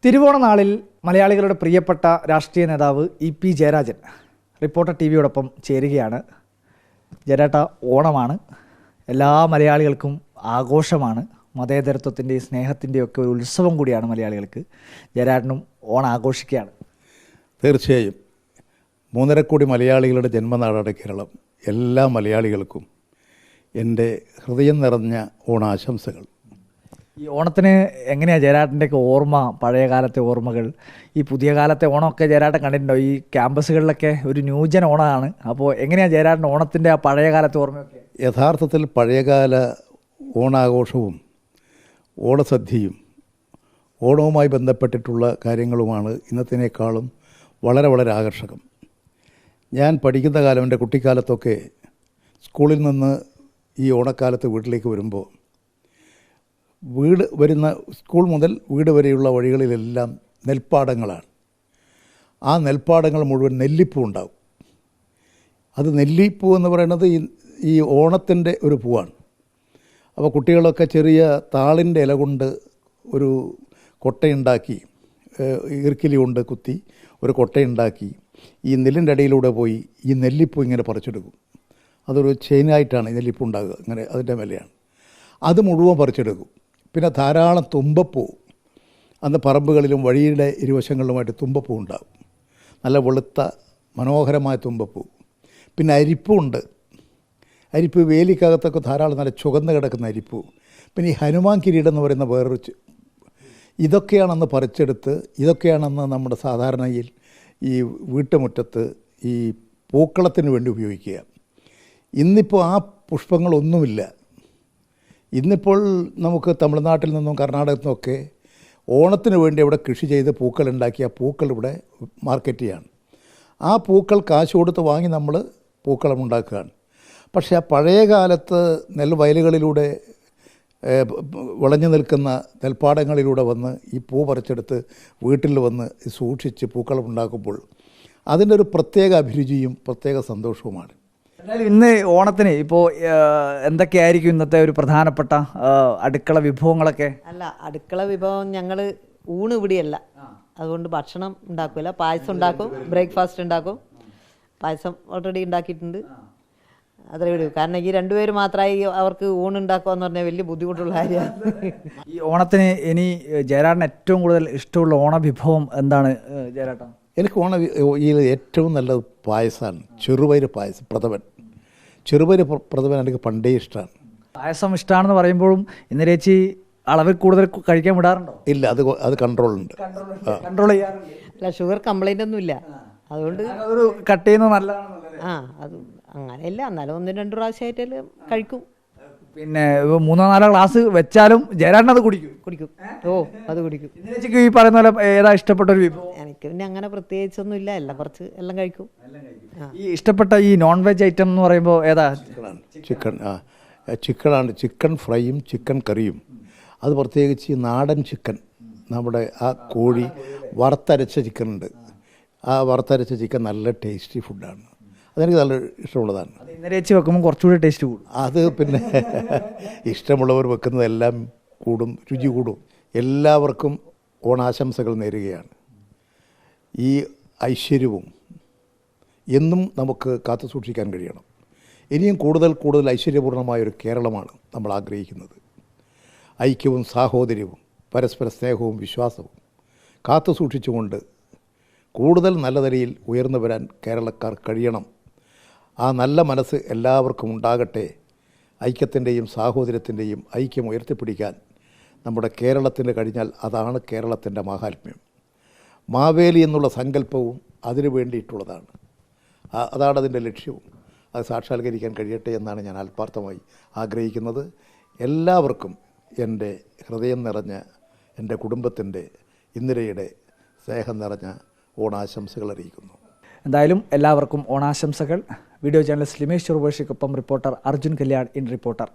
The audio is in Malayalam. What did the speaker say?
തിരുവോണ നാളിൽ മലയാളികളുടെ പ്രിയപ്പെട്ട രാഷ്ട്രീയ നേതാവ് ഇ.പി. ജയരാജൻ റിപ്പോർട്ടർ ടിവിയോടൊപ്പം ചേരുകയാണ്. ജയരാട്ട, ഓണമാണ്, എല്ലാ മലയാളികൾക്കും ആഘോഷമാണ്. മതേതരത്വത്തിൻ്റെയും സ്നേഹത്തിൻ്റെയും ഒക്കെ ഒരു ഉത്സവം കൂടിയാണ് മലയാളികൾക്ക്. ജയരാട്ടനും ഓണം ആഘോഷിക്കുകയാണ്. തീർച്ചയായും 3.5 കോടി മലയാളികളുടെ ജന്മനാടാണ് കേരളം. എല്ലാ മലയാളികൾക്കും എൻ്റെ ഹൃദയം നിറഞ്ഞ ഓണാശംസകൾ. ഈ ഓണത്തിന് എങ്ങനെയാണ് ജയരാട്ടൻ്റെയൊക്കെ ഓർമ്മ, പഴയ കാലത്തെ ഓർമ്മകൾ? ഈ പുതിയ കാലത്തെ ഓണമൊക്കെ ജയരാട്ടൻ കണ്ടിട്ടുണ്ടോ? ഈ ക്യാമ്പസുകളിലൊക്കെ ഒരു ന്യൂജൻ ഓണമാണ്. അപ്പോൾ എങ്ങനെയാണ് ജയരാട്ടൻ ഓണത്തിൻ്റെ ആ പഴയ കാലത്തെ ഓർമ്മയൊക്കെ? യഥാർത്ഥത്തിൽ പഴയകാല ഓണാഘോഷവും ഓണസദ്യയും ഓണവുമായി ബന്ധപ്പെട്ടിട്ടുള്ള കാര്യങ്ങളുമാണ് ഇന്നത്തേക്കാളും വളരെ വളരെ ആകർഷകം. ഞാൻ പഠിക്കുന്ന കാലം, എൻ്റെ കുട്ടിക്കാലത്തൊക്കെ സ്കൂളിൽ നിന്ന് ഈ ഓണക്കാലത്ത് വീട്ടിലേക്ക് വരുമ്പോൾ സ്കൂൾ മുതൽ വീട് വരെയുള്ള വഴികളിലെല്ലാം നെൽപ്പാടങ്ങളാണ്. ആ നെൽപ്പാടങ്ങൾ മുഴുവൻ നെല്ലിപ്പൂ ഉണ്ടാവും. അത് നെല്ലിപ്പൂ എന്ന് പറയുന്നത് ഈ ഓണത്തിൻ്റെ ഒരു പൂവാണ്. അപ്പോൾ കുട്ടികളൊക്കെ ചെറിയ താളിൻ്റെ ഇല കൊണ്ട് ഒരു കൊട്ടയുണ്ടാക്കി, ഈർക്കിലി കൊണ്ട് കുത്തി ഒരു കൊട്ടയുണ്ടാക്കി ഈ നെല്ലിൻ്റെ ഇടയിലൂടെ പോയി ഈ നെല്ലിപ്പൂ ഇങ്ങനെ പറിച്ചെടുക്കും. അതൊരു ചെയിനായിട്ടാണ് ഈ നെല്ലിപ്പൂ ഉണ്ടാകുക, അങ്ങനെ അതിൻ്റെ മേലെയാണ്. അത് മുഴുവൻ പറിച്ചെടുക്കും. പിന്നെ ധാരാളം തുമ്പപ്പൂ, അന്ന് പറമ്പുകളിലും വഴിയുടെ ഇരുവശങ്ങളിലുമായിട്ട് തുമ്പപ്പൂ ഉണ്ടാകും. നല്ല വെളുത്ത മനോഹരമായ തുമ്പപ്പൂ. പിന്നെ അരിപ്പുണ്ട്. അരിപ്പ് വേലിക്കകത്തൊക്കെ ധാരാളം നല്ല ചുവന്ന് കിടക്കുന്ന അരിപ്പൂ. പിന്നെ ഈ ഹനുമാൻ കിരീടം എന്ന് പറയുന്ന വേറൊരു ഇതൊക്കെയാണെന്ന് പറിച്ചെടുത്ത്, ഇതൊക്കെയാണെന്ന് നമ്മുടെ സാധാരണയിൽ ഈ വീട്ടുമുറ്റത്ത് ഈ പൂക്കളത്തിന് വേണ്ടി ഉപയോഗിക്കുക. ഇന്നിപ്പോൾ ആ പുഷ്പങ്ങളൊന്നുമില്ല. ഇന്നിപ്പോൾ നമുക്ക് തമിഴ്നാട്ടിൽ നിന്നും കർണാടകത്തിൽ നിന്നൊക്കെ ഓണത്തിന് വേണ്ടി ഇവിടെ കൃഷി ചെയ്ത് പൂക്കളുണ്ടാക്കി ആ പൂക്കൾ ഇവിടെ മാർക്കറ്റ് ചെയ്യാണ്. ആ പൂക്കൾ കാശ് കൊടുത്ത് വാങ്ങി നമ്മൾ പൂക്കളം ഉണ്ടാക്കുകയാണ്. പക്ഷേ ആ പഴയ കാലത്ത് നെൽവയലുകളിലൂടെ വിളഞ്ഞു നിൽക്കുന്ന നെൽപ്പാടങ്ങളിലൂടെ വന്ന് ഈ പൂ പറിച്ചെടുത്ത് വീട്ടിൽ വന്ന് സൂക്ഷിച്ച് പൂക്കളം ഉണ്ടാക്കുമ്പോൾ അതിൻ്റെ ഒരു പ്രത്യേക അഭിരുചിയും പ്രത്യേക സന്തോഷവുമാണ്. എന്നാലും ഇന്ന് ഓണത്തിന് ഇപ്പോൾ എന്തൊക്കെയായിരിക്കും ഇന്നത്തെ ഒരു പ്രധാനപ്പെട്ട അടുക്കള വിഭവങ്ങളൊക്കെ? അല്ല, അടുക്കള വിഭവം ഞങ്ങൾ ഊണ് ഇവിടെയല്ല, അതുകൊണ്ട് ഭക്ഷണം ഉണ്ടാക്കില്ല. പായസം ഉണ്ടാക്കും, ബ്രേക്ക്ഫാസ്റ്റ് ഉണ്ടാക്കും. പായസം ഓൾറെഡി ഉണ്ടാക്കിയിട്ടുണ്ട്. അത്രേ വിടൂ. കാരണം ഈ രണ്ടുപേര് മാത്രമായി അവർക്ക് ഊണുണ്ടാക്കുക എന്ന് പറഞ്ഞാൽ വലിയ ബുദ്ധിമുട്ടുള്ള കാര്യമാണ്. ഈ ഓണത്തിന് ഇനി ജയരാട്ടന് ഏറ്റവും കൂടുതൽ ഇഷ്ടമുള്ള ഓണവിഭവം എന്താണ് ജയരാട്ട? എനിക്ക് ഈ ഏറ്റവും നല്ലത് പായസമാണ്. ചെറുപയർ പായസം, പ്രഥമൻ. ചെറുപയർ പ്രഥമൻ എനിക്ക് പണ്ടേ ഇഷ്ടമാണ്. പായസം ഇഷ്ടമാണെന്ന് പറയുമ്പോഴും ഇന്നലെ ചേച്ചി അളവിൽ കൂടുതൽ കഴിക്കാൻ വിടാറുണ്ടോ? ഇല്ല, അത് കൺട്രോളുണ്ട്. കൺട്രോൾ ചെയ്യാറുണ്ട്. അല്ല, ഷുഗർ കംപ്ലൈൻ്റ് ഒന്നുമില്ല, അതുകൊണ്ട് ഒരു കട്ട് ചെയ്യുന്നത് നല്ലതാണ്. അത് അങ്ങനെയല്ല, എന്നാലും 1-2 പ്രാവശ്യമായിട്ടെല്ലാം കഴിക്കും. പിന്നെ 3-4 ഗ്ലാസ് വെച്ചാലും ജയരാട്ടൻ അത് കുടിക്കും. ഓ, അത് കുടിക്കും. ചേച്ചിക്ക് ഈ പറയുന്ന പോലെ ഏതാ ഇഷ്ടപ്പെട്ട ഒരു വിഭവം? എനിക്ക് പിന്നെ അങ്ങനെ പ്രത്യേകിച്ചൊന്നുമില്ല, എല്ലാം കുറച്ച് എല്ലാം കഴിക്കും. ഈ ഇഷ്ടപ്പെട്ട ഈ നോൺ വെജ് ഐറ്റം എന്ന് പറയുമ്പോൾ ഏതാ? ചിക്കനാണ്. ചിക്കൻ ഫ്രൈയും ചിക്കൻ കറിയും. അത് പ്രത്യേകിച്ച് ഈ നാടൻ ചിക്കൻ, നമ്മുടെ ആ കോഴി വറുത്തരച്ച ചിക്കൻ ഉണ്ട്. ആ വറുത്തരച്ച ചിക്കൻ നല്ല ടേസ്റ്റി ഫുഡാണ്. അതെനിക്ക് നല്ല ഇഷ്ടമുള്ളതാണ്. ഇന്നലെ ചേച്ചി വെക്കുമ്പോൾ കുറച്ചുകൂടി ടേസ്റ്റ് കൂടും. അത് പിന്നെ ഇഷ്ടമുള്ളവർ വെക്കുന്നതെല്ലാം കൂടും, രുചി കൂടും. എല്ലാവർക്കും ഓണാശംസകൾ നേരുകയാണ്. ഈ ഐശ്വര്യവും എന്നും നമുക്ക് കാത്തു സൂക്ഷിക്കാൻ കഴിയണം. ഇനിയും കൂടുതൽ ഐശ്വര്യപൂർണ്ണമായൊരു കേരളമാണ് നമ്മൾ ആഗ്രഹിക്കുന്നത്. ഐക്യവും സാഹോദര്യവും പരസ്പര സ്നേഹവും വിശ്വാസവും കാത്തു സൂക്ഷിച്ചുകൊണ്ട് കൂടുതൽ നല്ല നിലയിൽ ഉയർന്നു വരാൻ കേരളക്കാർ കഴിയണം. ആ നല്ല മനസ്സ് എല്ലാവർക്കും ഉണ്ടാകട്ടെ. ഐക്യത്തിൻ്റെയും സാഹോദര്യത്തിൻ്റെയും ഐക്യം ഉയർത്തിപ്പിടിക്കാൻ നമ്മുടെ കേരളത്തിന് കഴിഞ്ഞാൽ അതാണ് കേരളത്തിൻ്റെ മാഹാത്മ്യം. മാവേലി എന്നുള്ള സങ്കല്പവും അതിനു വേണ്ടിയിട്ടുള്ളതാണ്. അതാണ് അതിൻ്റെ ലക്ഷ്യവും. അത് സാക്ഷാത്കരിക്കാൻ കഴിയട്ടെ എന്നാണ് ഞാൻ ആത്മാർത്ഥമായി ആഗ്രഹിക്കുന്നത്. എല്ലാവർക്കും എൻ്റെ ഹൃദയം നിറഞ്ഞ, എൻ്റെ കുടുംബത്തിൻ്റെ, ഇന്ദിരയുടെ സ്നേഹം നിറഞ്ഞ ഓണാശംസകൾ അറിയിക്കുന്നു. എന്തായാലും എല്ലാവർക്കും ഓണാശംസകൾ. വീഡിയോ ജേർണലിസ്റ്റ് ലിമേഷ് ചെറുപുഴയ്ക്കൊപ്പം reporter Arjun Kalyan in reporter.